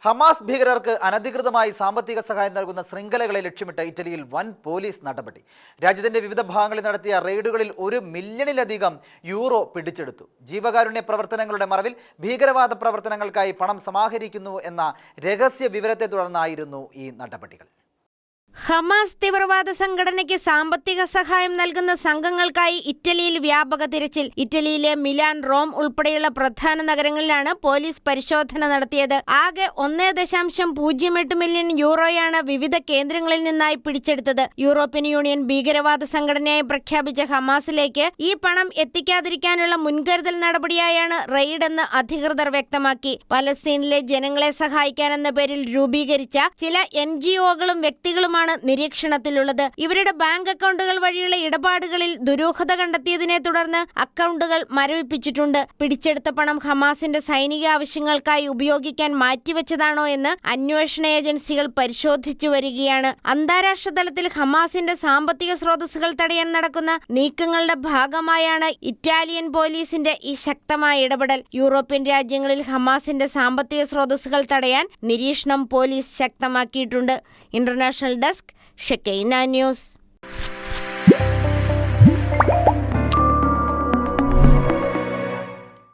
Hamas ഭീകരർക്ക് അനധികൃതമായി സാമ്പത്തിക സഹായം നൽകുന്ന ശൃംഖലകളെ ലക്ഷ്യമിട്ട് ഇറ്റലിയിൽ വൻ പോലീസ് നടപടി. രാജ്യത്തിന്റെ വിവിധ ഭാഗങ്ങളിൽ നടത്തിയ റെയ്ഡുകളിൽ 1 മില്യണിലധികം യൂറോ പിടിച്ചെടുത്തു. ജീവകാരുണ്യ പ്രവർത്തനങ്ങളുടെ മറവിൽ ഭീകരവാദ പ്രവർത്തനങ്ങൾക്കായി പണം സമാഹരിക്കുന്നു എന്ന രഹസ്യ വിവരത്തെ തുടർന്നായിരുന്നു ഈ നടപടികൾ. ഹമാസ് തീവ്രവാദ സംഘടനയ്ക്ക് സാമ്പത്തിക സഹായം നൽകുന്ന സംഘങ്ങൾക്കായി ഇറ്റലിയിൽ വ്യാപക തിരച്ചിൽ. ഇറ്റലിയിലെ മിലാൻ, റോം ഉൾപ്പെടെയുള്ള പ്രധാന നഗരങ്ങളിലാണ് പോലീസ് പരിശോധന നടത്തിയത്. ആകെ 1.08 മില്യൺ യൂറോയാണ് വിവിധ കേന്ദ്രങ്ങളിൽ നിന്നായി പിടിച്ചെടുത്തത്. യൂറോപ്യൻ യൂണിയൻ ഭീകരവാദ സംഘടനയായി പ്രഖ്യാപിച്ച ഹമാസിലേക്ക് ഈ പണം എത്തിക്കാതിരിക്കാനുള്ള മുൻകരുതൽ നടപടിയായാണ് റെയ്ഡെന്ന് അധികൃതർ വ്യക്തമാക്കി. പലസ്തീനിലെ ജനങ്ങളെ സഹായിക്കാനെന്ന പേരിൽ രൂപീകരിച്ച ചില NGOകളും വ്യക്തികളുമാണ് നിരീക്ഷണത്തിലുള്ളത്. ഇവരുടെ ബാങ്ക് അക്കൗണ്ടുകൾ വഴിയുള്ള ഇടപാടുകളിൽ ദുരൂഹത കണ്ടെത്തിയതിനെ തുടർന്ന് അക്കൗണ്ടുകൾ മരവിപ്പിച്ചിട്ടുണ്ട്. പിടിച്ചെടുത്ത പണം ഹമാസിന്റെ സൈനിക ആവശ്യങ്ങൾക്കായി ഉപയോഗിക്കാൻ മാറ്റിവെച്ചതാണോ എന്ന് അന്വേഷണ ഏജൻസികൾ പരിശോധിച്ചു വരികയാണ്. അന്താരാഷ്ട്ര തലത്തിൽ ഹമാസിന്റെ സാമ്പത്തിക സ്രോതസ്സുകൾ തടയാൻ നടക്കുന്ന നീക്കങ്ങളുടെ ഭാഗമായാണ് ഇറ്റാലിയൻ പോലീസിന്റെ ഈ ശക്തമായ ഇടപെടൽ. യൂറോപ്യൻ രാജ്യങ്ങളിൽ ഹമാസിന്റെ സാമ്പത്തിക സ്രോതസ്സുകൾ തടയാൻ നിരീക്ഷണം പോലീസ് ശക്തമാക്കിയിട്ടുണ്ട്. International desk, Shekinah news.